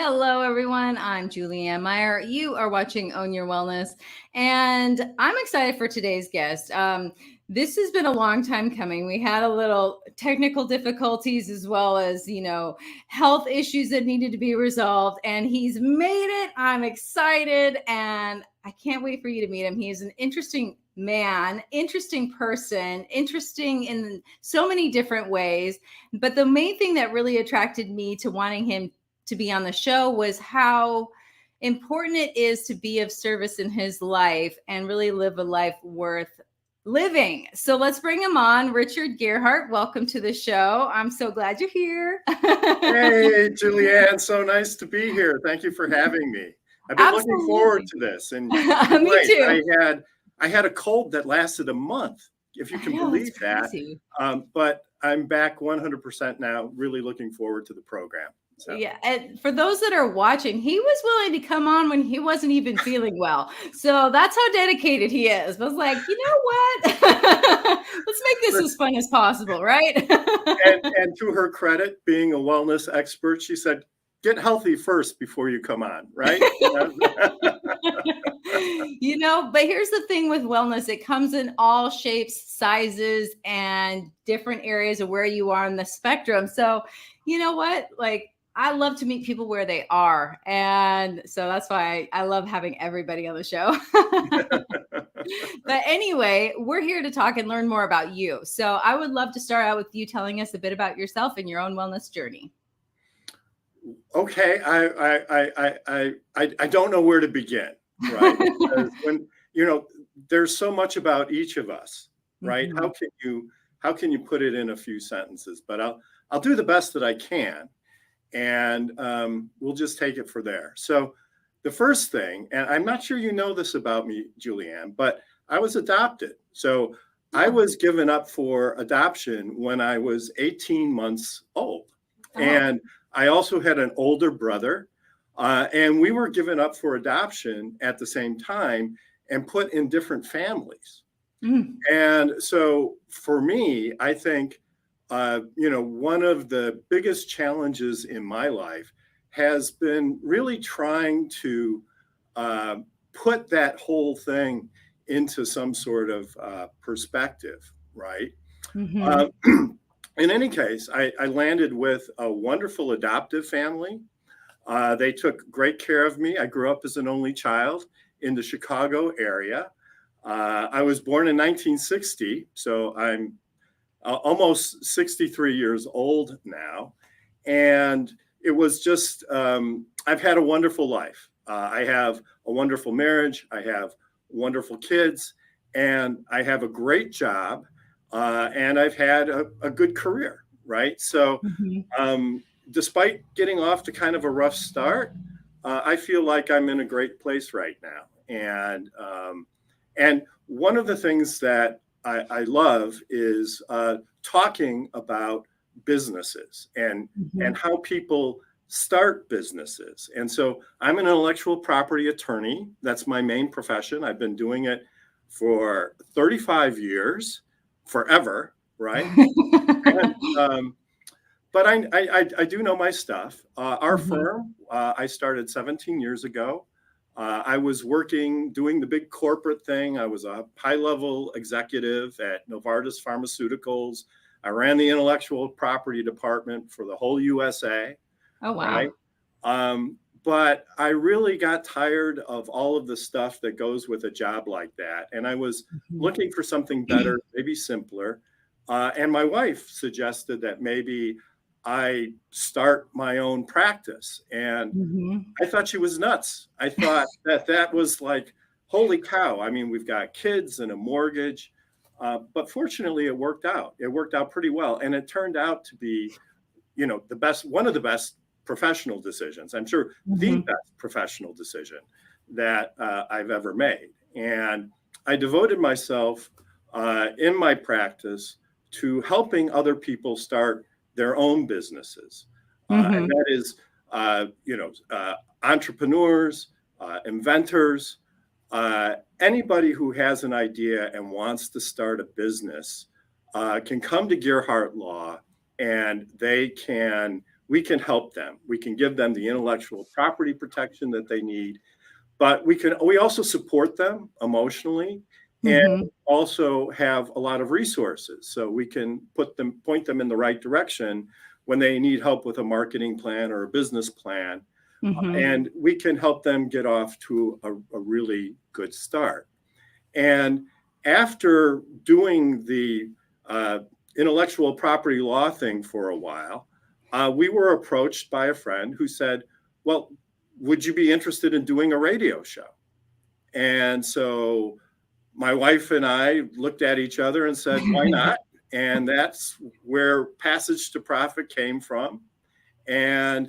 Hello, everyone. I'm Julianne Meyer. You are watching Own Your Wellness, and I'm excited for today's guest. This has been a long time coming. We had a little technical difficulties as well as, health issues that needed to be resolved, and he's made it. I'm excited, and I can't wait for you to meet him. He is an interesting man, interesting person, interesting in so many different ways. But the main thing that really attracted me to wanting him to be on the show was how important it is to be of service in his life and really live a life worth living. So let's bring him on. Richard Gearhart, welcome to the show. I'm so glad you're here. Hey, Julianne, so nice to be here. Thank you for having me. I've been looking forward to this. And me too. I had a cold that lasted a month, if you can believe that. But I'm back 100% now, really looking forward to the program. So. Yeah. And for those that are watching, he was willing to come on when he wasn't even feeling well. So that's how dedicated he is. I was like, you know what? Let's make this as fun as possible, right? and to her credit, being a wellness expert, she said, get healthy first before you come on, right? But here's the thing with wellness. It comes in all shapes, sizes, and different areas of where you are on the spectrum. So you know what? I love to meet people where they are. And so that's why I love having everybody on the show. But anyway, we're here to talk and learn more about you. So I would love to start out with you telling us a bit about yourself and your own wellness journey. Okay. I don't know where to begin, right? Because when, there's so much about each of us, right? Mm-hmm. How can you put it in a few sentences? But I'll do the best that I can. And we'll just take it for there. So the first thing, and I'm not sure you know this about me, Julianne, but I was adopted. So I was given up for adoption when I was 18 months old. Oh. And I also had an older brother, and we were given up for adoption at the same time and put in different families. Mm. And so for me, I think one of the biggest challenges in my life has been really trying to put that whole thing into some sort of perspective, right? Mm-hmm. In any case, I landed with a wonderful adoptive family. They took great care of me. I grew up as an only child in the Chicago area. I was born in 1960, so I'm almost 63 years old now. And it was just, I've had a wonderful life. I have a wonderful marriage. I have wonderful kids, and I have a great job. And I've had a good career, right? So despite getting off to kind of a rough start, I feel like I'm in a great place right now. And one of the things that I love is talking about businesses and how people start businesses. And so I'm an intellectual property attorney. That's my main profession. I've been doing it for 35 years, forever, right? But I do know my stuff. Our firm, I started 17 years ago. I was doing the big corporate thing. I was a high-level executive at Novartis Pharmaceuticals. I ran the intellectual property department for the whole USA. Oh, wow. Right? But I really got tired of all of the stuff that goes with a job like that. And I was looking for something better, maybe simpler. And my wife suggested that maybe I start my own practice. And I thought she was nuts. I thought that was like, holy cow. I mean, we've got kids and a mortgage, but fortunately it worked out. It worked out pretty well. And it turned out to be, one of the best professional decisions. I'm sure the best professional decision that I've ever made. And I devoted myself in my practice to helping other people start their own businesses. And that is, entrepreneurs, inventors, anybody who has an idea and wants to start a business can come to Gearhart Law, and they can we can help them. We can give them the intellectual property protection that they need, but we also support them emotionally and also have a lot of resources. So we can point them in the right direction when they need help with a marketing plan or a business plan. And we can help them get off to a really good start. And after doing the intellectual property law thing for a while, we were approached by a friend who said, well, would you be interested in doing a radio show? And so my wife and I looked at each other and said, why not? And that's where Passage to Profit came from. And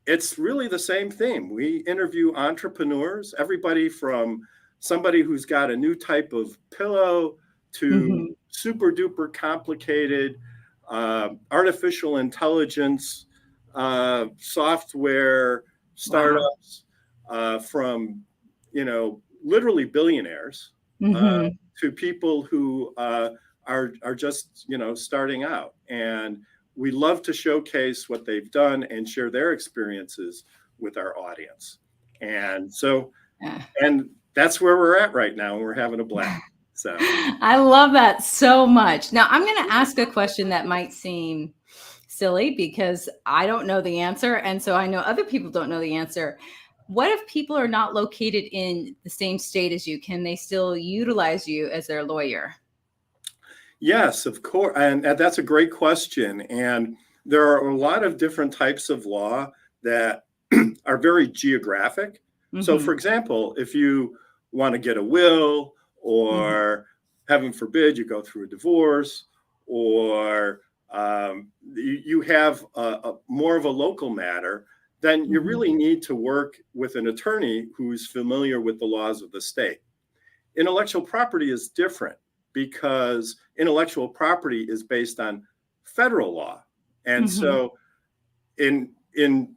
it's really the same thing. We interview entrepreneurs, everybody from somebody who's got a new type of pillow to super duper complicated artificial intelligence software startups, from, literally billionaires to people who are just, starting out. And we love to showcase what they've done and share their experiences with our audience. And so, and that's where we're at right now. And we're having a blast. So I love that so much. Now I'm going to ask a question that might seem silly because I don't know the answer. And so I know other people don't know the answer. What if people are not located in the same state as you? Can they still utilize you as their lawyer? Yes, of course. And that's a great question. And there are a lot of different types of law that are very geographic. So for example, if you want to get a will, or heaven forbid, you go through a divorce, or you have more of a local matter, then you really need to work with an attorney who's familiar with the laws of the state. Intellectual property is different because intellectual property is based on federal law. And so in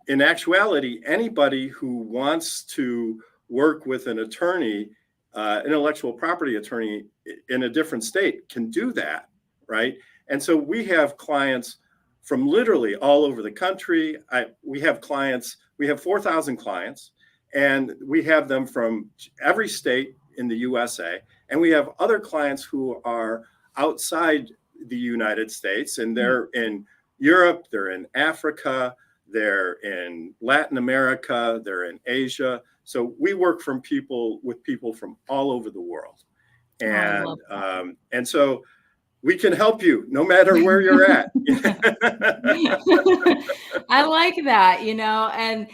actuality, anybody who wants to work with an attorney, intellectual property attorney in a different state can do that, right? And so we have clients from literally all over the country. We have 4,000 clients, and we have them from every state in the USA. And we have other clients who are outside the United States, and they're in Europe, they're in Africa, they're in Latin America, they're in Asia. So we work with people from all over the world. And so we can help you no matter where you're at. I like that, and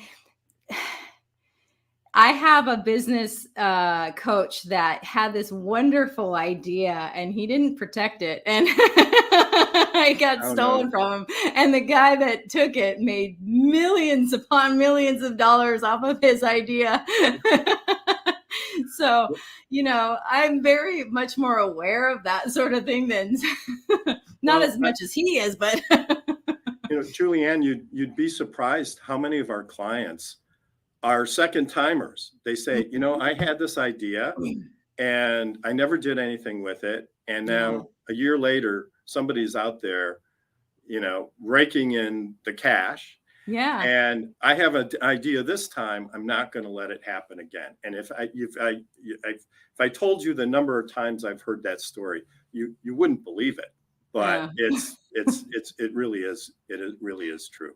I have a business coach that had this wonderful idea and he didn't protect it. And it got stolen from him. And the guy that took it made millions upon millions of dollars off of his idea. So, I'm very much more aware of that sort of thing than not as much as he is, but Julianne, you'd be surprised how many of our clients are second timers. They say, I had this idea and I never did anything with it. And now a year later, somebody's out there, raking in the cash. Yeah. And I have an idea this time, I'm not going to let it happen again. And if I told you the number of times I've heard that story, you wouldn't believe it. But it really is true.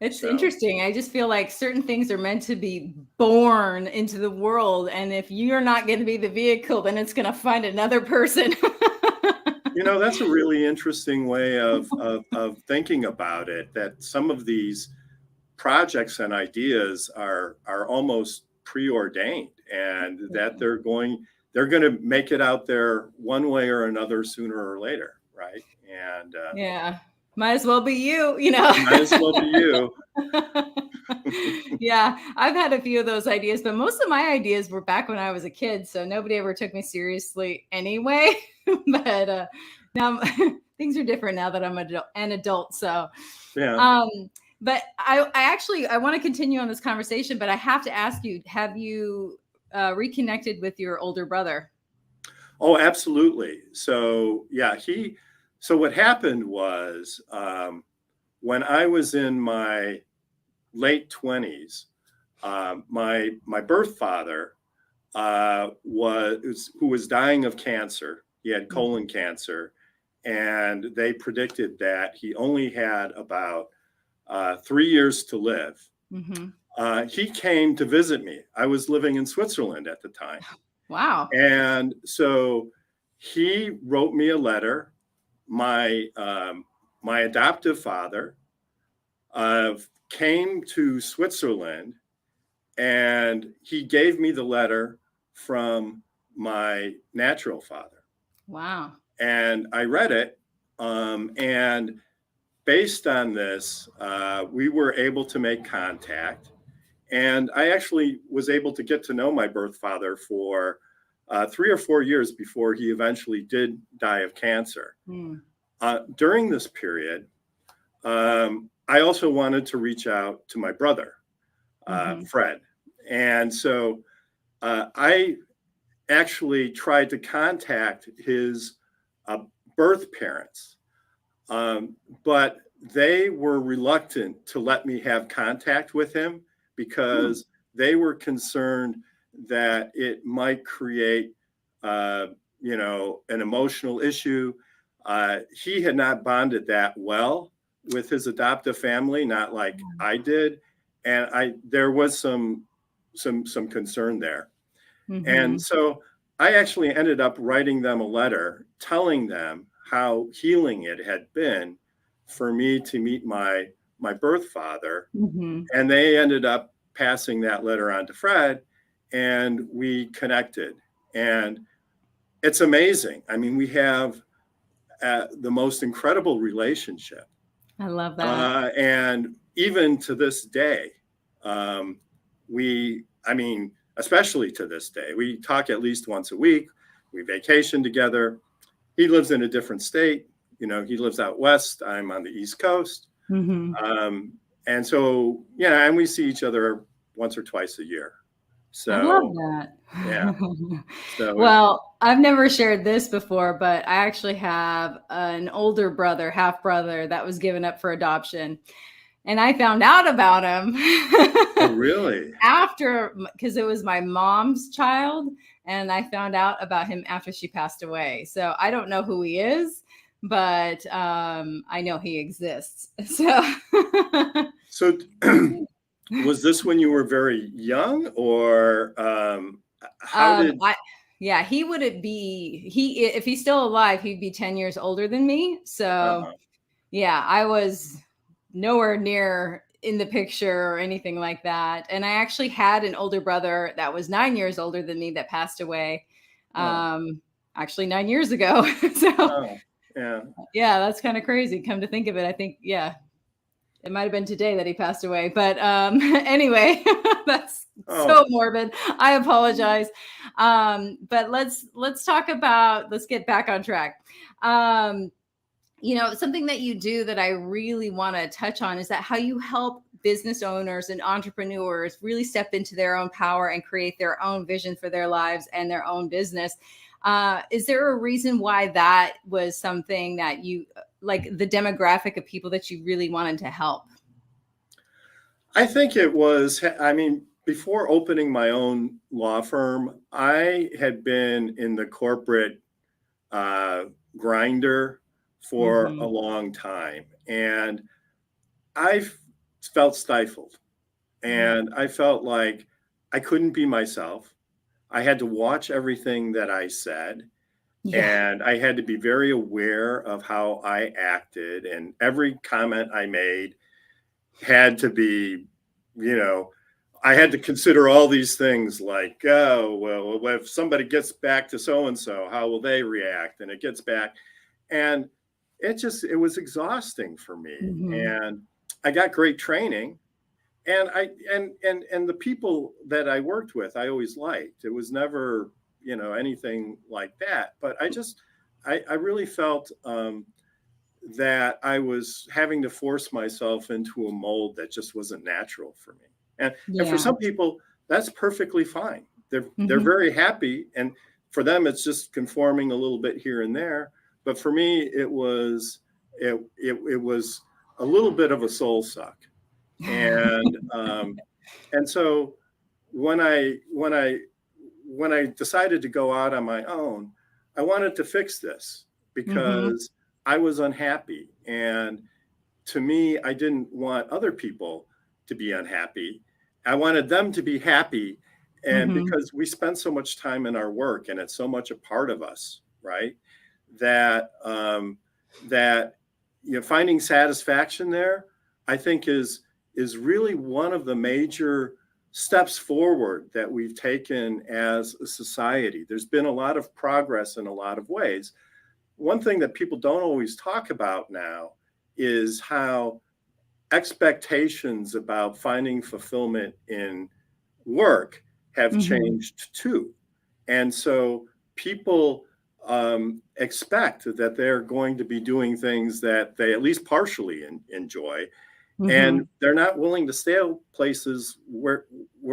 It's interesting. I just feel like certain things are meant to be born into the world. And if you're not going to be the vehicle, then it's going to find another person. That's a really interesting way of thinking about it, that some of these projects and ideas are almost preordained, and that they're going to make it out there one way or another sooner or later. Right. And might as well be you, Might as well be you. Yeah, I've had a few of those ideas, but most of my ideas were back when I was a kid. So nobody ever took me seriously anyway. But now things are different now that I'm an adult. So, but I want to continue on this conversation, but I have to ask you, have you reconnected with your older brother? Oh, absolutely. So, so what happened was when I was in my late 20s, my birth father who was dying of cancer. He had colon cancer, and they predicted that he only had about 3 years to live. He came to visit me. I was living in Switzerland at the time. Wow. And so he wrote me a letter. My adoptive father came to Switzerland, and he gave me the letter from my natural father. Wow. And I read it. And based on this, we were able to make contact. And I actually was able to get to know my birth father for 3 or 4 years before he eventually did die of cancer. During this period, I also wanted to reach out to my brother, Fred. And so I actually tried to contact his birth parents, but they were reluctant to let me have contact with him because they were concerned that it might create, an emotional issue. He had not bonded that well with his adoptive family, not like I did, and there was some concern there. And so I actually ended up writing them a letter telling them how healing it had been for me to meet my birth father. And they ended up passing that letter on to Fred, and we connected. And it's amazing. I mean, we have the most incredible relationship. I love that. And even to this day, especially to this day, we talk at least once a week. We vacation together. He lives in a different state. He lives out west. I'm on the East Coast. And so, and we see each other once or twice a year. So I love that. Yeah. So Well, I've never shared this before, but I actually have an older brother, half brother, that was given up for adoption. And I found out about him. Oh, really? Because it was my mom's child. And I found out about him after she passed away. So I don't know who he is, but I know he exists. So was this when you were very young, or how did? He wouldn't be. If he's still alive, he'd be 10 years older than me. So, I was nowhere near in the picture or anything like that. And I actually had an older brother that was 9 years older than me that passed away. Actually 9 years ago. That's kind of crazy. Come to think of it, I think, it might have been today that he passed away. But anyway, that's so morbid. I apologize. But let's get back on track. Something that you do that I really want to touch on is that how you help business owners and entrepreneurs really step into their own power and create their own vision for their lives and their own business. Is there a reason why that was something that you, like the demographic of people that you really wanted to help? I think it was, before opening my own law firm, I had been in the corporate grinder for a long time, and I felt stifled, and I felt like I couldn't be myself. I had to watch everything that I said, and I had to be very aware of how I acted, and every comment I made had to be, I had to consider all these things like, if somebody gets back to so-and-so, how will they react? And it gets back, and it was exhausting for me. And I got great training, and and the people that I worked with, I always liked. It was never, anything like that. But I really felt that I was having to force myself into a mold that just wasn't natural for me. And for some people, that's perfectly fine. They're very happy, and for them, it's just conforming a little bit here and there. But for me, it was a little bit of a soul suck. And so when I decided to go out on my own, I wanted to fix this because I was unhappy. And to me, I didn't want other people to be unhappy. I wanted them to be happy. And because we spend so much time in our work and it's so much a part of us, right? That finding satisfaction there, I think is really one of the major steps forward that we've taken as a society. There's been a lot of progress in a lot of ways. One thing that people don't always talk about now is how expectations about finding fulfillment in work have changed too. And so people expect that they're going to be doing things that they at least partially enjoy. And they're not willing to stay at places where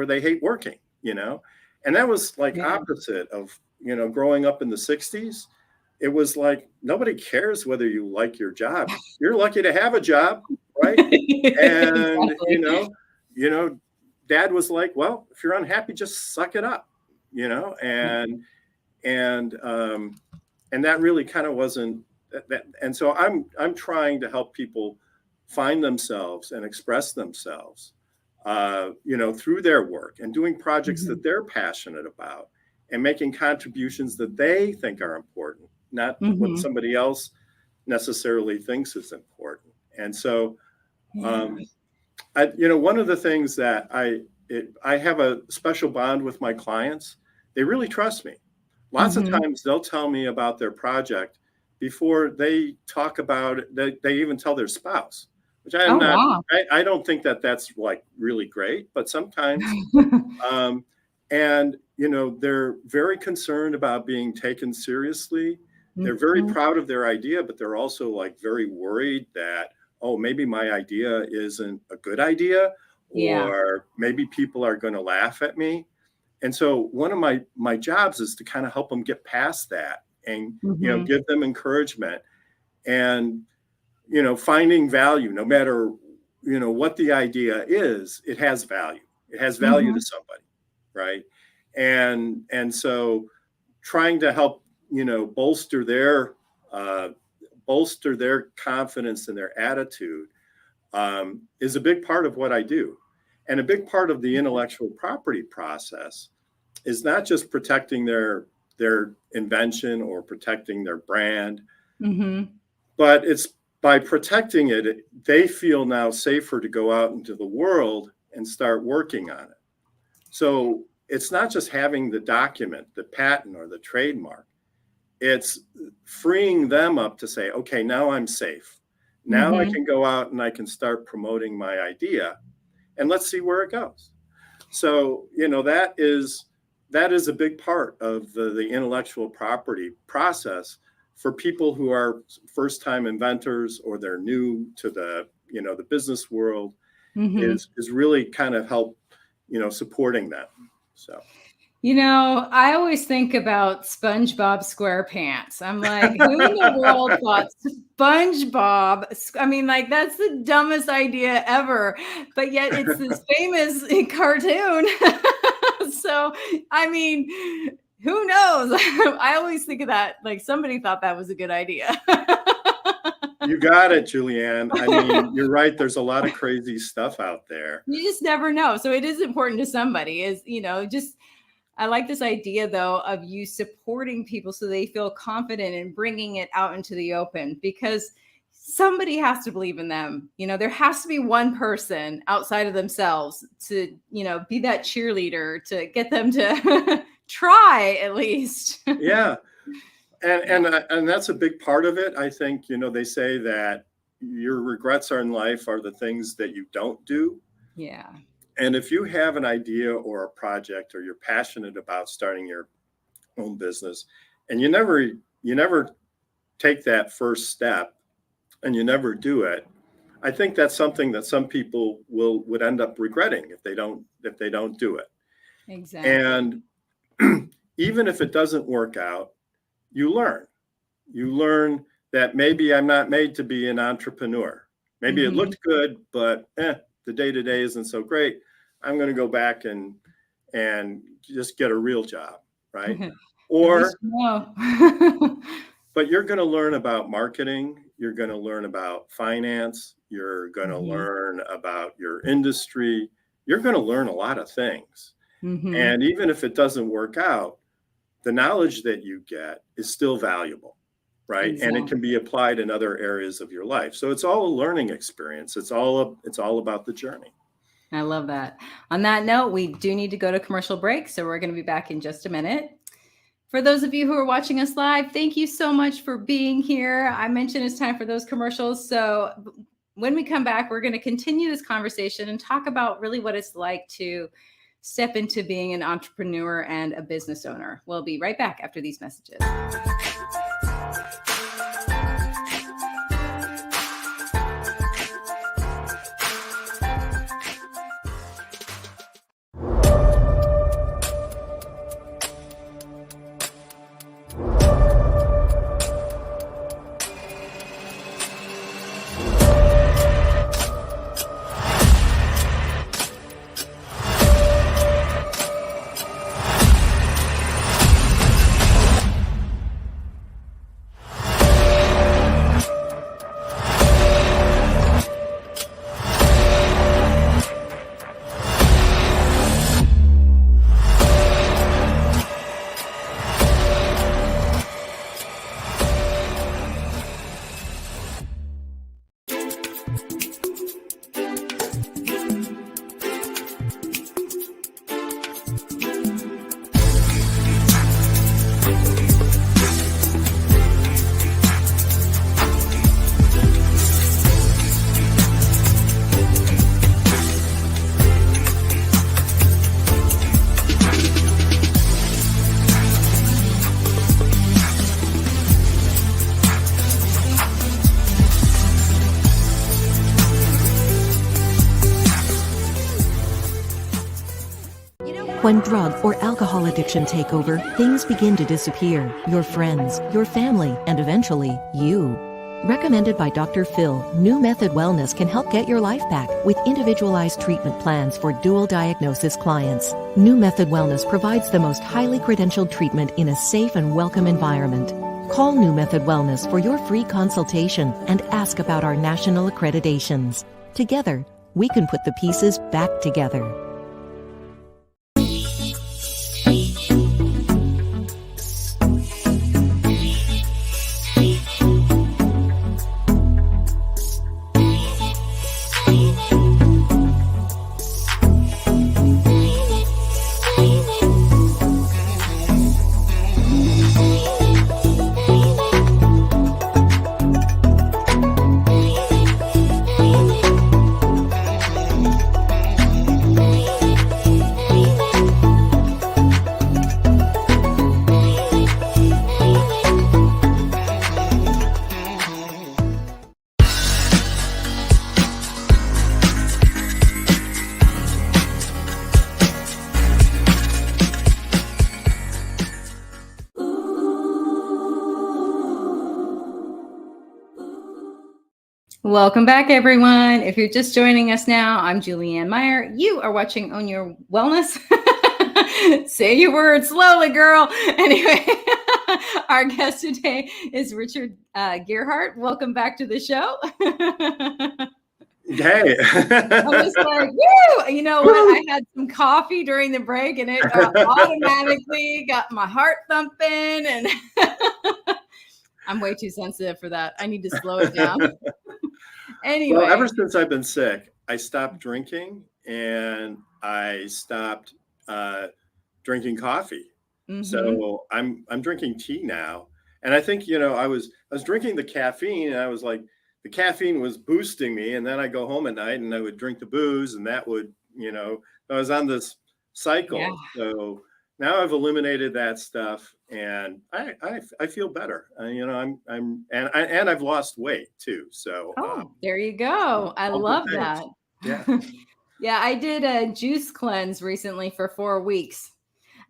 they hate working, and that was like opposite of, growing up in the 60s. It was like, nobody cares whether you like your job. You're lucky to have a job, right? And, Dad was like, well, if you're unhappy, just suck it up, and that really kind of wasn't that. And so I'm trying to help people find themselves and express themselves, through their work and doing projects that they're passionate about and making contributions that they think are important, not what somebody else necessarily thinks is important. And so, one of the things that I have a special bond with my clients. They really trust me. Lots of times they'll tell me about their project before they talk about it. They even tell their spouse, which I am not. Wow. I don't think that that's like really great, but sometimes, and they're very concerned about being taken seriously. They're very proud of their idea, but they're also like very worried that, oh, maybe my idea isn't a good idea, or maybe people are going to laugh at me. And so one of my jobs is to kind of help them get past that and, give them encouragement and, finding value, no matter, what the idea is, it has value. It has value to somebody. Right. And so trying to help, bolster their confidence and their attitude is a big part of what I do. And a big part of the intellectual property process is not just protecting their invention or protecting their brand, but it's by protecting it, they feel now safer to go out into the world and start working on it. So it's not just having the document, the patent or the trademark. It's freeing them up to say, okay, now I'm safe. Now I can go out and I can start promoting my idea and let's see where it goes. So, that is a big part of the intellectual property process for people who are first-time inventors or they're new to the business world, is really kind of help, supporting them. So. I always think about SpongeBob SquarePants. I'm like, who in the world thought SpongeBob? I mean, like, that's the dumbest idea ever, but yet it's this famous cartoon. So, I mean, who knows? I always think of that, like somebody thought that was a good idea. You got it, Julianne. I mean, you're right. There's a lot of crazy stuff out there. You just never know. So it is important to somebody, I like this idea, though, of you supporting people so they feel confident in bringing it out into the open, because somebody has to believe in them. There has to be one person outside of themselves to, be that cheerleader to get them to try at least. Yeah. And that's a big part of it. I think, they say that your regrets in life are the things that you don't do. Yeah. And if you have an idea or a project, or you're passionate about starting your own business, and you never take that first step and you never do it, I think that's something that some people would end up regretting if they don't do it. Exactly. And even if it doesn't work out, you learn that maybe I'm not made to be an entrepreneur. Maybe it looked good, but the day-to-day isn't so great. I'm going to go back and just get a real job, right? Or, but you're going to learn about marketing. You're going to learn about finance. You're going to learn about your industry. You're going to learn a lot of things. And even if it doesn't work out, the knowledge that you get is still valuable, right? Exactly. And it can be applied in other areas of your life. So it's all a learning experience. It's all about the journey. I love that. On that note, we do need to go to commercial break. So we're going to be back in just a minute. For those of you who are watching us live, thank you so much for being here. I mentioned it's time for those commercials. So when we come back, we're going to continue this conversation and talk about really what it's like to step into being an entrepreneur and a business owner. We'll be right back after these messages. When drug or alcohol addiction take over, things begin to disappear. Your friends, your family, and eventually, you. Recommended by Dr. Phil, New Method Wellness can help get your life back with individualized treatment plans for dual diagnosis clients. New Method Wellness provides the most highly credentialed treatment in a safe and welcome environment. Call New Method Wellness for your free consultation and ask about our national accreditations. Together, we can put the pieces back together. Welcome back, everyone. If you're just joining us now, I'm Julianne Meyer. You are watching Own Your Wellness. Say your words slowly, girl. Anyway, our guest today is Richard Gearhart. Welcome back to the show. Hey. I was like, woo! You know what? I had some coffee during the break and it automatically got my heart thumping, and I'm way too sensitive for that. I need to slow it down. Anyway. Well, ever since I've been sick, I stopped drinking and I stopped drinking coffee. Mm-hmm. So I'm drinking tea now. And I think, I was drinking the caffeine and I was like, the caffeine was boosting me. And then I go home at night and I would drink the booze, and that would, I was on this cycle. Yeah. So now I've eliminated that stuff and I feel better. And I've lost weight too. So there you go. I love that. Yeah. Yeah, I did a juice cleanse recently for 4 weeks.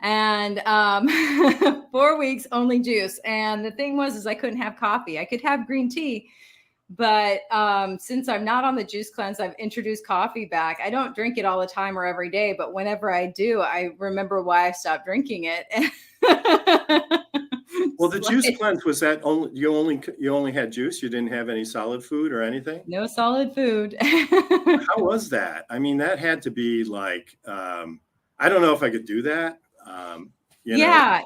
And 4 weeks only juice. And the thing was I couldn't have coffee. I could have green tea, But since I'm not on the juice cleanse, I've introduced coffee back. I don't drink it all the time or every day, but whenever I do, I remember why I stopped drinking it. Well, the juice cleanse, was that you only had juice? You didn't have any solid food or anything? No solid food. How was that? I mean, that had to be like, I don't know if I could do that. Yeah,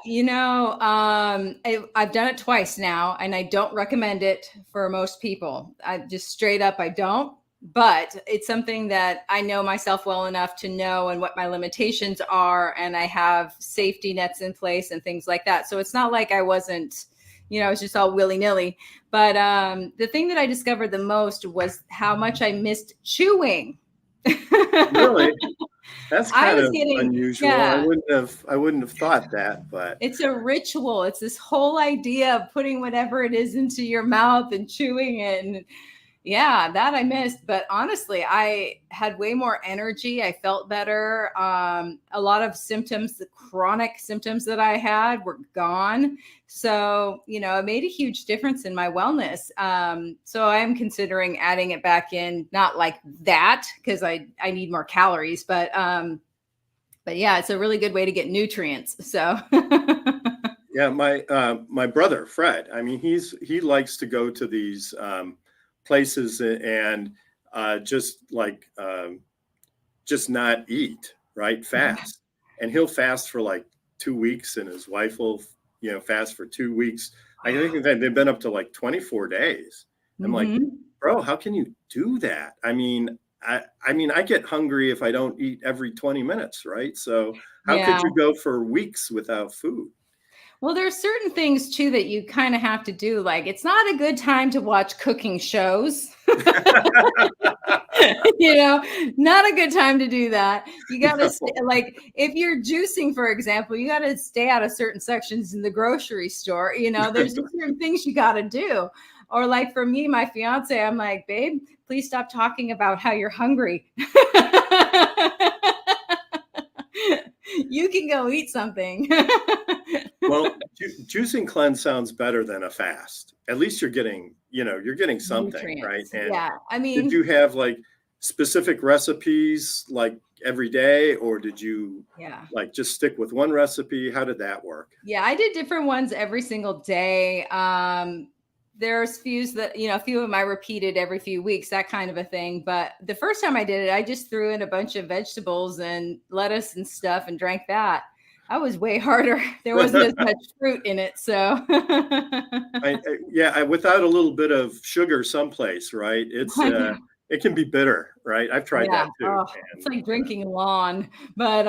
I've done it twice now, and I don't recommend it for most people. I just straight up, I don't. But it's something that I know myself well enough to know and what my limitations are, and I have safety nets in place and things like that. So it's not like I wasn't, it's just all willy-nilly. But the thing that I discovered the most was how much I missed chewing. Really? That's kind of unusual. Yeah. I wouldn't have thought that, but it's a ritual. It's this whole idea of putting whatever it is into your mouth and chewing it. And yeah, that I missed. But honestly, I had way more energy. I felt better. A lot of symptoms, the chronic symptoms that I had were gone. So, it made a huge difference in my wellness. So I am considering adding it back in, not like that, because I need more calories, but yeah, it's a really good way to get nutrients. So yeah, my brother, Fred, I mean, he likes to go to these places and just not eat, right? Fast. And he'll fast for like 2 weeks, and his wife will, fast for 2 weeks. I think they've been up to like 24 days. I'm like, bro, how can you do that? I mean, I get hungry if I don't eat every 20 minutes, right? So how could you go for weeks without food? Well, there's certain things too that you kind of have to do. Like, it's not a good time to watch cooking shows. Not a good time to do that. You got to like, if you're juicing, for example, you got to stay out of certain sections in the grocery store. There's certain things you got to do. Or like for me, my fiance, I'm like, babe, please stop talking about how you're hungry. You can go eat something. Well, juicing cleanse sounds better than a fast. At least you're getting something, nutrients, right? And yeah. I mean, did you have like specific recipes like every day, or did you like just stick with one recipe? How did that work? Yeah, I did different ones every single day. There's few that, a few of them I repeated every few weeks, that kind of a thing. But the first time I did it, I just threw in a bunch of vegetables and lettuce and stuff and drank that. That was way harder. There wasn't as much fruit in it. So without a little bit of sugar someplace, right? It can be bitter, right? I've tried that too. Oh, it's like drinking lawn, but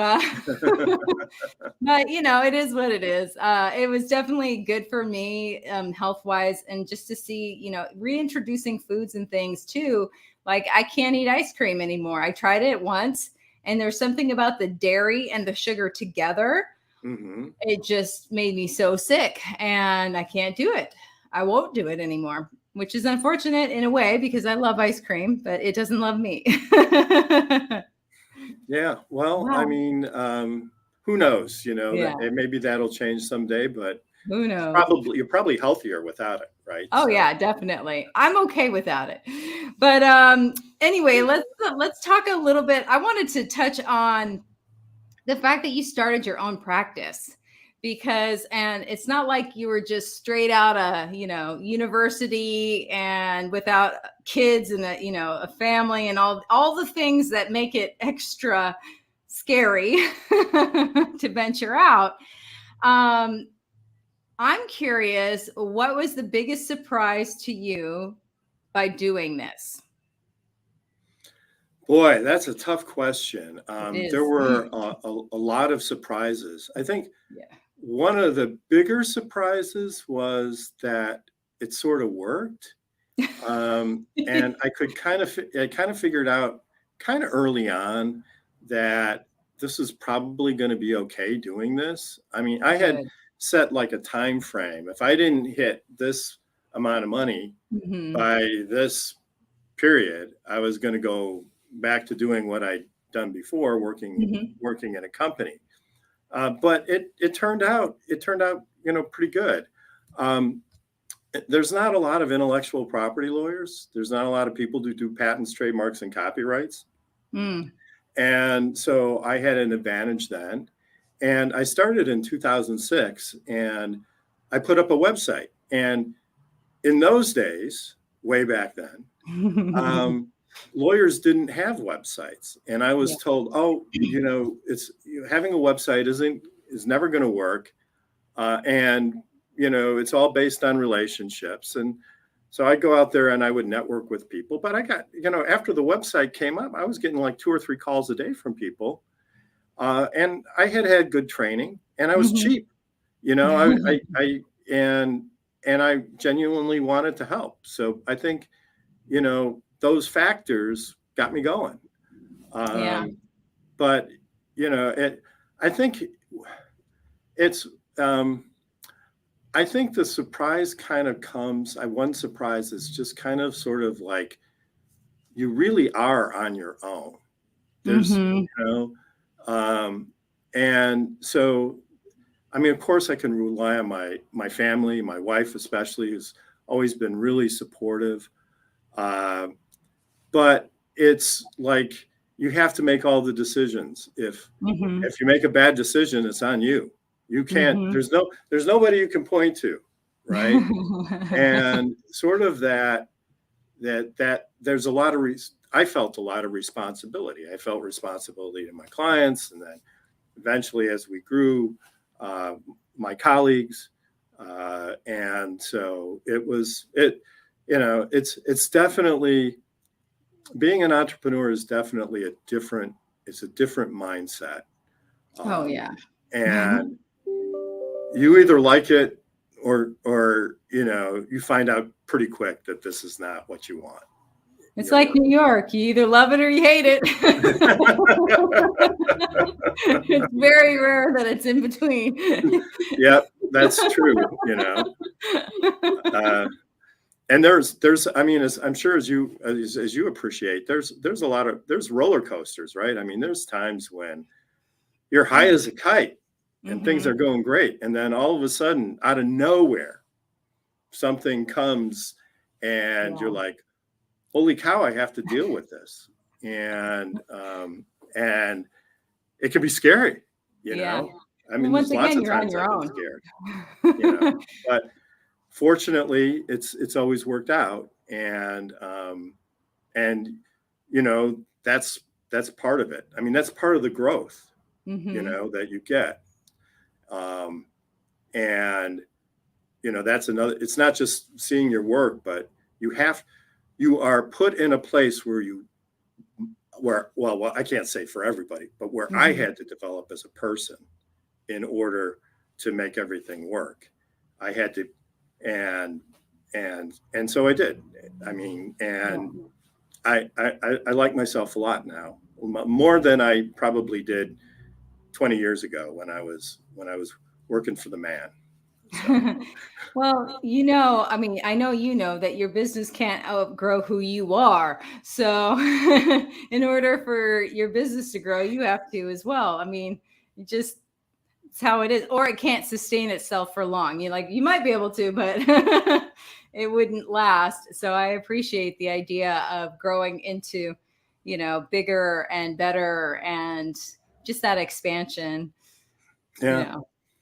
but it is what it is. It was definitely good for me, health wise, and just to see, reintroducing foods and things too. Like, I can't eat ice cream anymore. I tried it once, and there's something about the dairy and the sugar together. It just made me so sick, and I can't do it. I won't do it anymore, which is unfortunate in a way because I love ice cream, but it doesn't love me. Yeah. Well, wow. I mean, who knows, maybe that'll change someday, but who knows? You're probably healthier without it, right? Oh, so. Yeah, definitely. I'm okay without it. But anyway, let's talk a little bit. I wanted to touch on the fact that you started your own practice, and it's not like you were just straight out of, university and without kids and a family and all the things that make it extra scary to venture out. I'm curious, what was the biggest surprise to you by doing this? Boy, that's a tough question. There were a lot of surprises. I think one of the bigger surprises was that it sort of worked. And I kind of figured out kind of early on that this is probably going to be okay doing this. I mean, I had set like a time frame. If I didn't hit this amount of money by this period, I was going to go back to doing what I'd done before, working in a company. But it turned out, pretty good. there's not a lot of intellectual property lawyers. There's not a lot of people who do patents, trademarks, and copyrights. Mm. And so I had an advantage then. And I started in 2006, and I put up a website. And in those days, way back then, lawyers didn't have websites. And I was told, oh, having a website is never going to work. And it's all based on relationships. And so I'd go out there and I would network with people. But I got, after the website came up, I was getting like 2 or 3 calls a day from people. And I had good training, and I was cheap. I genuinely wanted to help. So I think, those factors got me going. But, I think it's, I think the surprise kind of comes, one surprise is just kind of sort of like, you really are on your own. There's, and so, I mean, of course I can rely on my family, my wife, especially, who's always been really supportive. But it's like, you have to make all the decisions. If you make a bad decision, it's on you. You can't, there's nobody you can point to, right? And sort of that there's a lot of, I felt a lot of responsibility. I felt responsibility to my clients. And then eventually as we grew, my colleagues. And so it's definitely, being an entrepreneur is definitely a different mindset. And you either like it or you find out pretty quick that this is not what you want. It's like New York. You either love it or you hate it. It's very rare that it's in between. Yep, that's true. And there's, I mean, I'm sure as you appreciate, there's roller coasters, right? I mean, there's times when you're high as a kite and things are going great. And then all of a sudden, out of nowhere, something comes and you're like, holy cow, I have to deal with this. And it can be scary, I mean, once there's again, lots of times you're on I've your been scared, but fortunately it's always worked out. And that's part of it. I mean, that's part of the growth, that you get. And, that's another, it's not just seeing your work, but you are put in a place where I can't say for everybody, but where I had to develop as a person in order to make everything work. I had to, and so I did. I mean, and I like myself a lot now, more than I probably did 20 years ago when I was working for the man. So. Well, I mean, I know that your business can't outgrow who you are. So in order for your business to grow, you have to as well. I mean, it's how it is, or it can't sustain itself for long. You might be able to, but it wouldn't last. So I appreciate the idea of growing into, bigger and better, and just that expansion.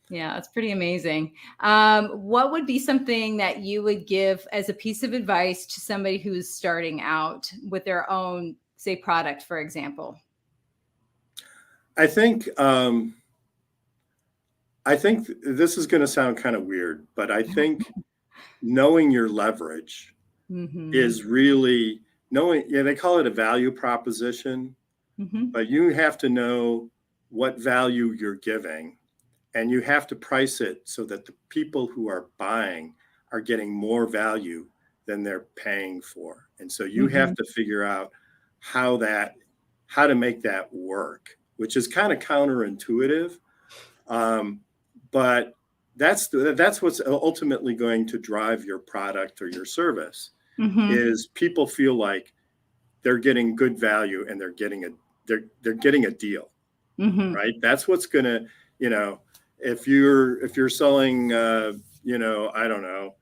Yeah, it's pretty amazing. What would be something that you would give as a piece of advice to somebody who's starting out with their own, say, product, for example? I think this is going to sound kind of weird, but I think knowing your leverage is really knowing, they call it a value proposition, but you have to know what value you're giving. And you have to price it so that the people who are buying are getting more value than they're paying for. And so you have to figure out how to make that work, which is kind of counterintuitive. But that's what's ultimately going to drive your product or your service, is people feel like they're getting good value and they're getting a deal, right? That's what's going to, if you're selling, I don't know,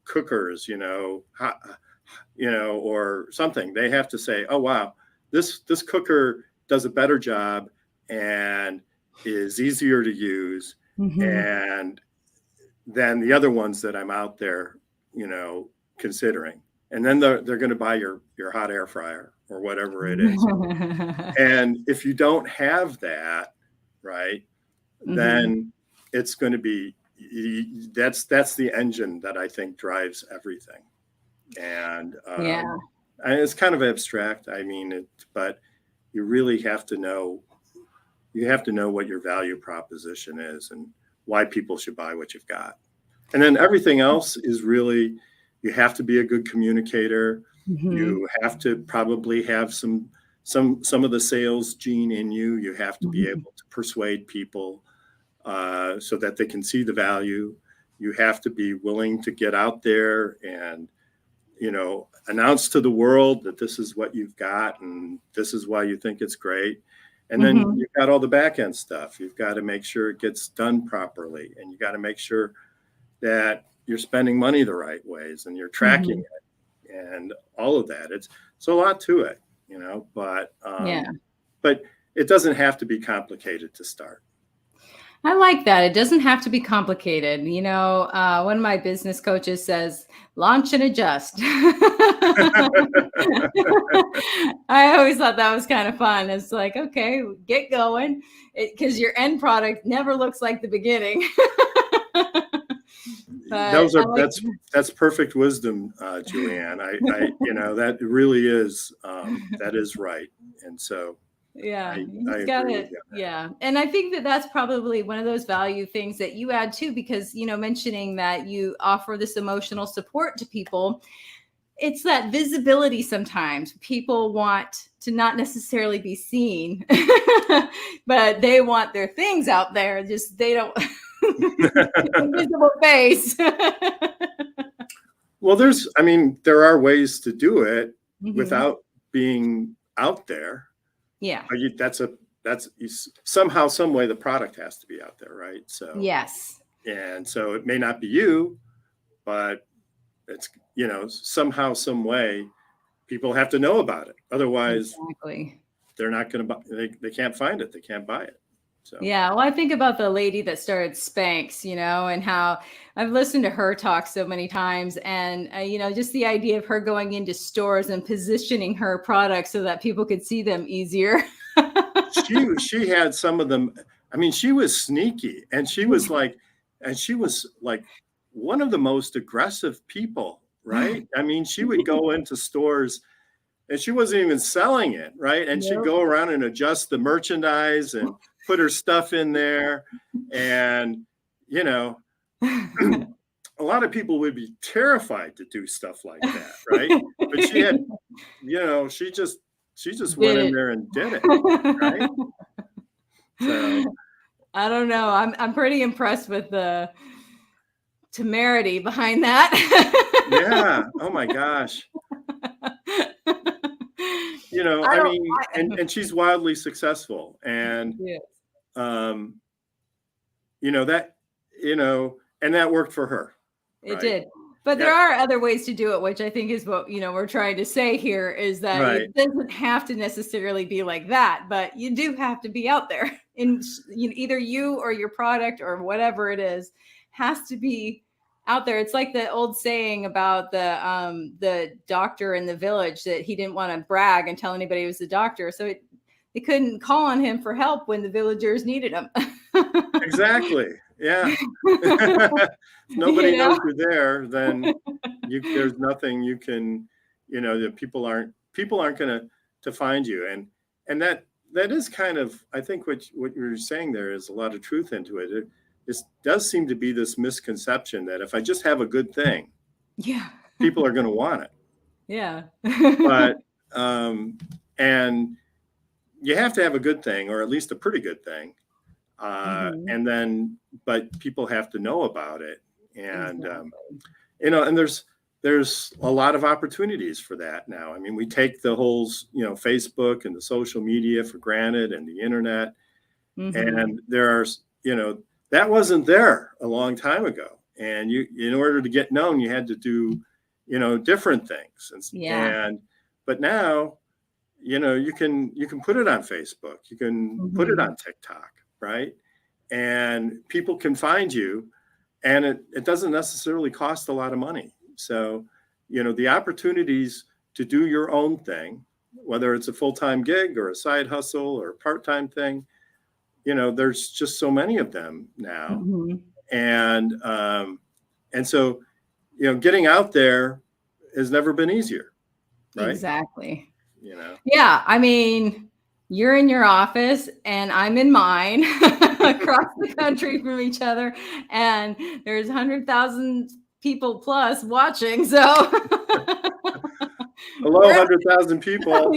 cookers, hot, or something. They have to say, oh, wow, this cooker does a better job and is easier to use. And than the other ones that I'm out there, considering. And then they're going to buy your hot air fryer or whatever it is. And if you don't have that, right, then it's going to be, that's the engine that I think drives everything. And it's kind of abstract. I mean, but you really have to know, what your value proposition is and why people should buy what you've got. And then everything else is really, you have to be a good communicator. You have to probably have some of the sales gene in you. You have to be able to persuade people so that they can see the value. You have to be willing to get out there and, announce to the world that this is what you've got and this is why you think it's great. And then you've got all the back end stuff. You've got to make sure it gets done properly, and you got to make sure that you're spending money the right ways and you're tracking it and all of that. It's a lot to it, but it doesn't have to be complicated to start. I like that. It doesn't have to be complicated. One of my business coaches says, launch and adjust. I always thought that was kind of fun. It's like, okay, get going, because your end product never looks like the beginning. That's perfect wisdom, Julianne. I that really is, that is right. And so, you got it. Yeah. And I think that that's probably one of those value things that you add too, because, mentioning that you offer this emotional support to people, it's that visibility. Sometimes people want to not necessarily be seen, but they want their things out there. Just, they don't invisible face. Well, there are ways to do it without being out there. Yeah. That's somehow, some way the product has to be out there, right? So yes. And so it may not be you, but it's, somehow, some way people have to know about it. Otherwise, they're not going to buy, they can't find it. They can't buy it. So. Yeah. Well, I think about the lady that started Spanx, and how I've listened to her talk so many times, and, just the idea of her going into stores and positioning her products so that people could see them easier. She had some of them. I mean, she was sneaky, and she was like one of the most aggressive people, right? I mean, she would go into stores and she wasn't even selling it, right? And she'd go around and adjust the merchandise and put her stuff in there. And, a lot of people would be terrified to do stuff like that, right? But she had, she just went in there and did it, right? So I don't know. I'm pretty impressed with the temerity behind that. Yeah. Oh my gosh. And she's wildly successful, and and that worked for her. It did. But there are other ways to do it, which I think is what, we're trying to say here, is that it doesn't have to necessarily be like that, but you do have to be out there in either you or your product or whatever it is has to be out there. It's like the old saying about the doctor in the village, that he didn't want to brag and tell anybody he was the doctor. So they couldn't call on him for help when the villagers needed him. Exactly. Yeah. If nobody knows you're there, then there's nothing you can, that people aren't going to find you. And that is kind of, I think what you're saying there is a lot of truth into it. It does seem to be this misconception that if I just have a good thing, people are going to want it. Yeah. But, and you have to have a good thing, or at least a pretty good thing. And then, but people have to know about it. And, and there's a lot of opportunities for that now. I mean, we take the whole, Facebook and the social media for granted, and the internet. And there are, that wasn't there a long time ago. and in order to get known, you had to do, different things. But now, you can put it on Facebook, you can put it on TikTok, right? And people can find you, and it doesn't necessarily cost a lot of money. So, the opportunities to do your own thing, whether it's a full-time gig or a side hustle or a part-time thing, there's just so many of them now. And so, getting out there has never been easier, right? Exactly. Yeah, I mean, you're in your office and I'm in mine across the country from each other, and there's 100,000 people plus watching. So hello, 100,000 people.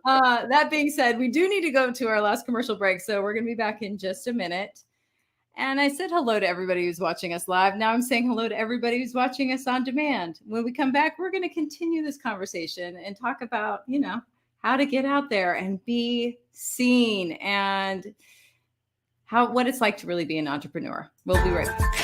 That being said, we do need to go to our last commercial break. So we're going to be back in just a minute. And I said hello to everybody who's watching us live. Now I'm saying hello to everybody who's watching us on demand. When we come back, we're going to continue this conversation and talk about, how to get out there and be seen, and what it's like to really be an entrepreneur. We'll be right back.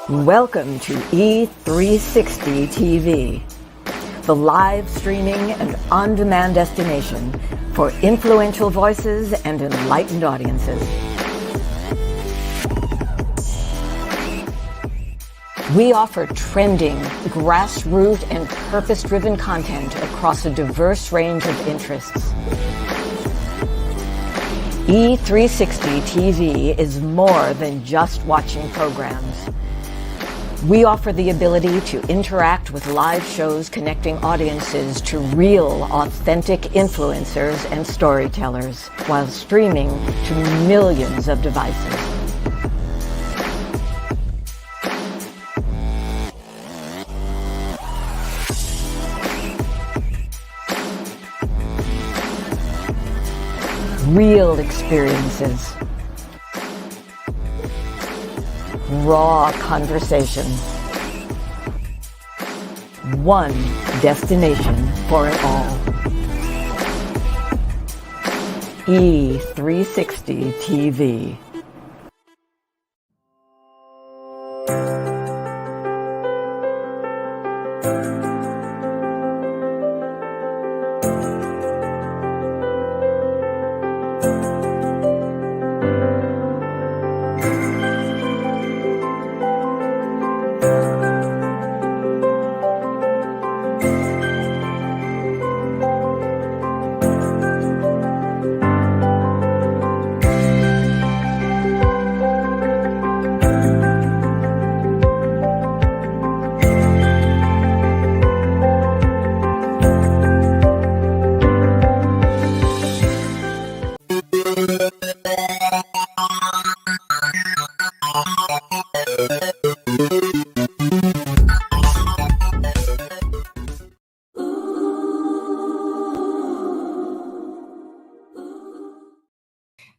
Welcome to E360 TV, the live streaming and on-demand destination for influential voices and enlightened audiences. We offer trending, grassroots, and purpose-driven content across a diverse range of interests. E360 TV is more than just watching programs. We offer the ability to interact with live shows connecting audiences to real, authentic influencers and storytellers while streaming to millions of devices. Real experiences. Raw conversation. One destination for it all. E360 TV.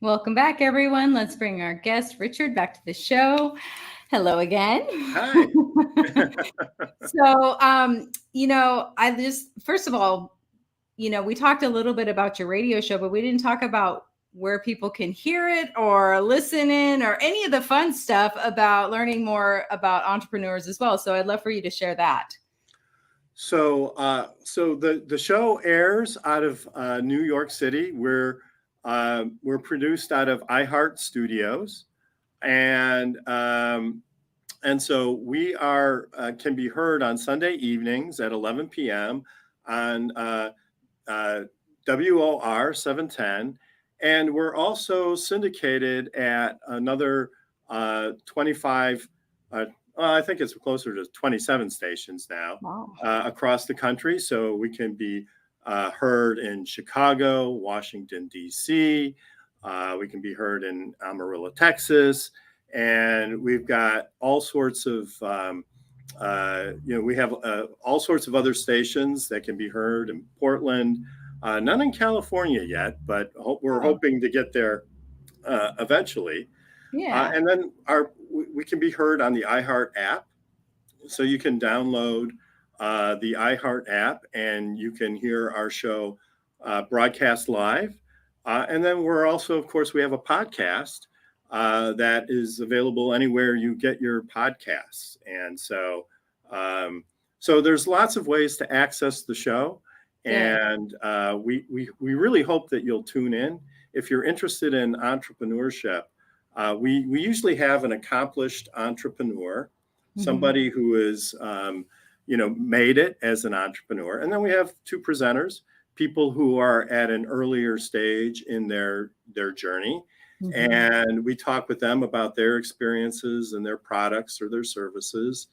Welcome back, everyone. Let's bring our guest, Richard, back to the show. Hello again. Hi. So, first of all, we talked a little bit about your radio show, but we didn't talk about where people can hear it or listen in or any of the fun stuff about learning more about entrepreneurs as well. So I'd love for you to share that. So the show airs out of New York City. We're produced out of iHeart Studios, and so we can be heard on Sunday evenings at 11 p.m. on WOR 710, and we're also syndicated at another 25. I think it's closer to 27 stations now. Wow. Across the country, so we can be heard in Chicago, Washington, D.C. We can be heard in Amarillo, Texas. And we've got all sorts of, we have all sorts of other stations that can be heard in Portland. None in California yet, but we're hoping to get there eventually. Yeah. And then we can be heard on the iHeart app. So you can download the iHeart app, and you can hear our show broadcast live. And then we're also, of course, we have a podcast that is available anywhere you get your podcasts. And so, so there's lots of ways to access the show. And we really hope that you'll tune in. If you're interested in entrepreneurship, we usually have an accomplished entrepreneur, somebody who is, made it as an entrepreneur. And then we have two presenters, people who are at an earlier stage in their journey. And we talk with them about their experiences and their products or their services.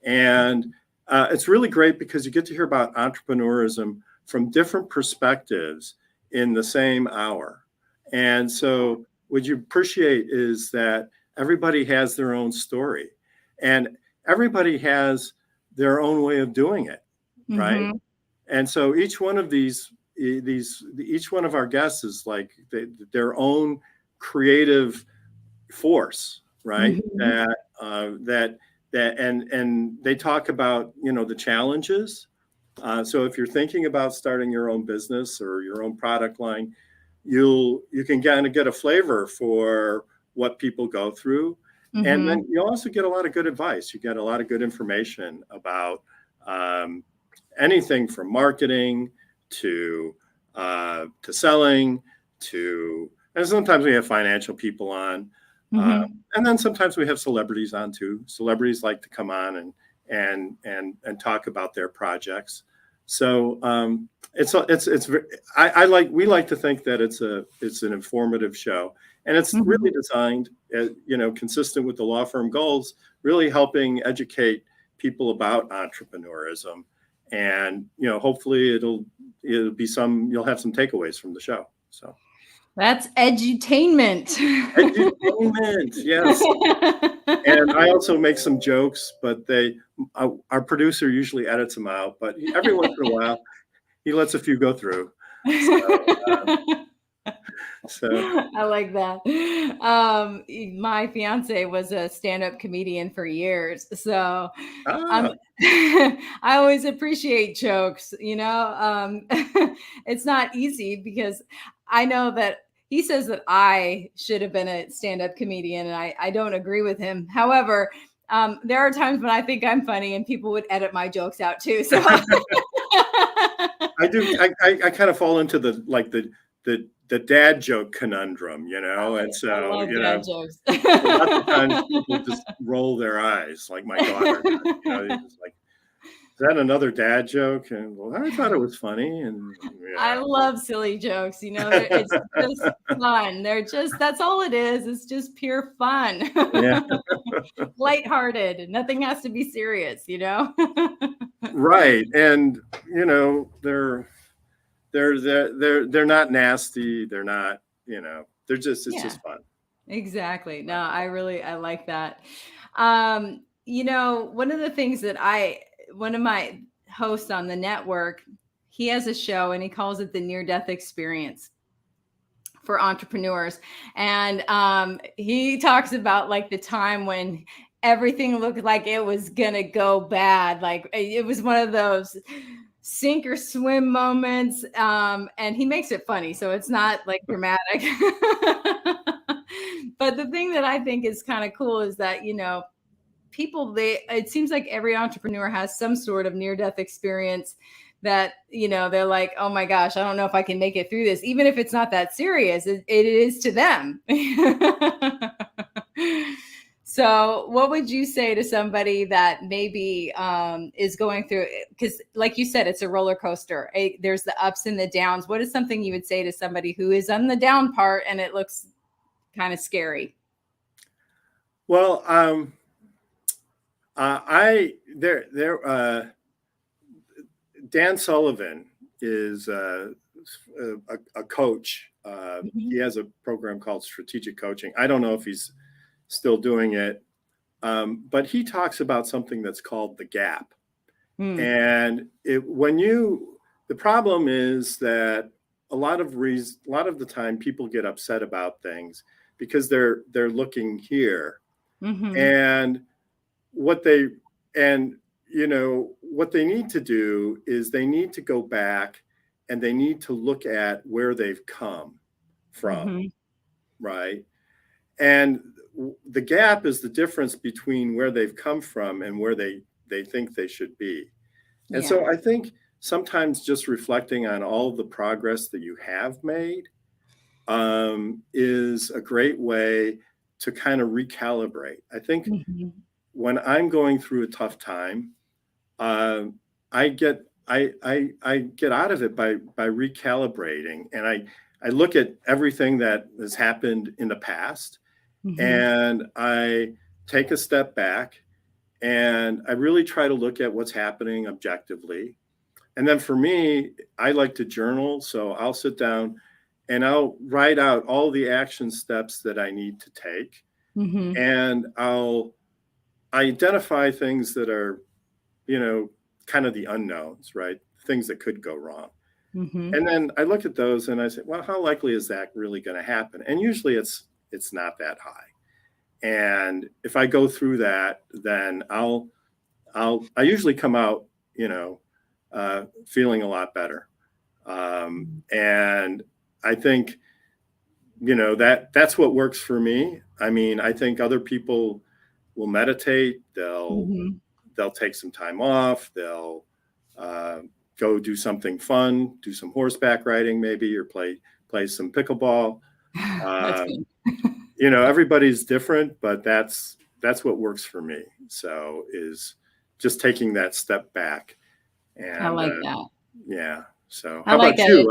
And it's really great because you get to hear about entrepreneurism from different perspectives in the same hour. And so what you appreciate is that everybody has their own story, and everybody has their own way of doing it, right? And so each one of each one of our guests is like their own creative force, right? And they talk about, the challenges. So if you're thinking about starting your own business or your own product line, you can kind of get a flavor for what people go through. And then you also get a lot of good advice. You get a lot of good information about anything from marketing to selling and sometimes we have financial people on. And then sometimes we have celebrities on too. Celebrities like to come on and talk about their projects. So we like to think that it's an informative show, and it's really designed, consistent with the law firm goals, really helping educate people about entrepreneurism, and hopefully it'll be you'll have some takeaways from the show. So that's edutainment. Edutainment, yes. And I also make some jokes, but our producer usually edits them out. But every once in a while, he lets a few go through. So I like that. My fiance was a stand-up comedian for years, so I always appreciate jokes. It's not easy because I know that he says that I should have been a stand-up comedian, and I don't agree with him. However, there are times when I think I'm funny, and people would edit my jokes out too. So I do. I kind of fall into the dad joke conundrum, and so I love dad jokes. Lots of times people just roll their eyes, like my daughter. Just like, is that another dad joke? And I thought it was funny. And I love silly jokes. It's just fun. That's all it is. It's just pure fun. Yeah. Lighthearted. Nothing has to be serious, Right. And they're not nasty. They're not, they're just, it's just fun. Exactly. No, I like that. One of the things that one of my hosts on the network, he has a show and he calls it the near-death experience for entrepreneurs. And he talks about like the time when everything looked like it was gonna go bad. Like it was one of those sink or swim moments. And he makes it funny, so it's not like dramatic. But the thing that I think is kind of cool is that, it seems like every entrepreneur has some sort of near-death experience that, they're like, oh my gosh, I don't know if I can make it through this. Even if it's not that serious, it is to them. So what would you say to somebody that maybe is going through, because like you said, it's a roller coaster. There's the ups and the downs. What is something you would say to somebody who is on the down part and it looks kind of scary? Well, Dan Sullivan is a coach. He has a program called Strategic Coaching. I don't know if he's still doing it, but he talks about something that's called the gap. And the problem is that a lot of the time people get upset about things because they're looking here, and you know, what they need to do is they need to go back and they need to look at where they've come from, right? And the gap is the difference between where they've come from and where they think they should be. And so I think sometimes just reflecting on all of the progress that you have made is a great way to kind of recalibrate. I think when I'm going through a tough time, I get out of it by recalibrating, and I look at everything that has happened in the past, and I take a step back, and I really try to look at what's happening objectively. And then for me, I like to journal, so I'll sit down and I'll write out all the action steps that I need to take, and I'll identify things that are, you know, kind of the unknowns, right? Things that could go wrong. And then I look at those and I say, well, how likely is that really going to happen? And usually it's not that high. And if I go through that, then I usually come out, you know, feeling a lot better. And I think, you know, that's what works for me. I mean, I think other people will meditate. They'll take some time off. They'll go do something fun, do some horseback riding maybe, or play some pickleball. You know, everybody's different, but that's what works for me. So is just taking that step back. And I like that. Yeah. So how about you?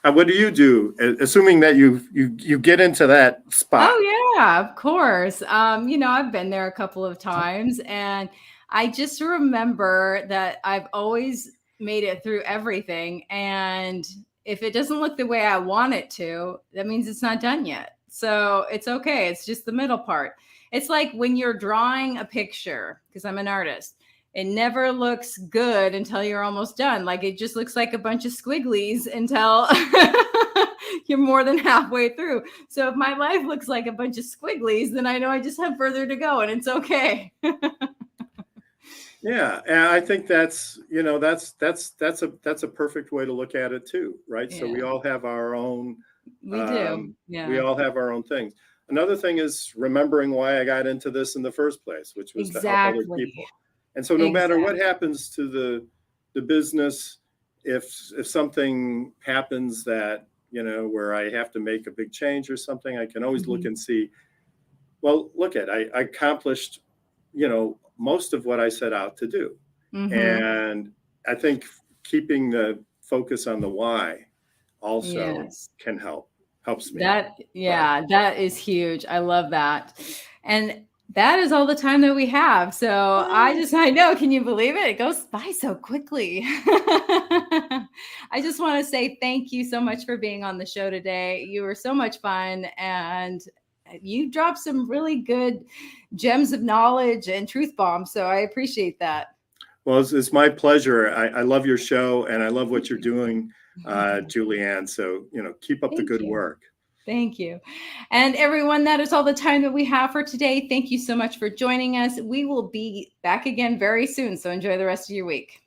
What do you do, assuming that you get into that spot? Oh yeah, of course. You know, I've been there a couple of times, and I just remember that I've always made it through everything. And if it doesn't look the way I want it to, that means it's not done yet. So it's okay. It's just the middle part. It's like when you're drawing a picture, because I'm an artist, it never looks good until you're almost done. Like it just looks like a bunch of squigglies until you're more than halfway through. So if my life looks like a bunch of squigglies, then I know I just have further to go, and it's okay. Yeah, and I think that's, you know, that's a perfect way to look at it too, right? So we all have our own. We do. Yeah. We all have our own things. Another thing is remembering why I got into this in the first place, which was to help other people. And so no matter what happens to the business, if something happens that, you know, where I have to make a big change or something, I can always look and see, well, I accomplished, you know, most of what I set out to do. And I think keeping the focus on the why also helps me. That is huge. I love that. And that is all the time that we have. So I know, can you believe it? It goes by so quickly. I just want to say thank you so much for being on the show today. You were so much fun, and you dropped some really good gems of knowledge and truth bombs. So I appreciate that. Well, it's my pleasure. I love your show, and I love what you're doing, Julianne. So, you know, keep up the good work. Thank you. And everyone, that is all the time that we have for today. Thank you so much for joining us. We will be back again very soon. So enjoy the rest of your week.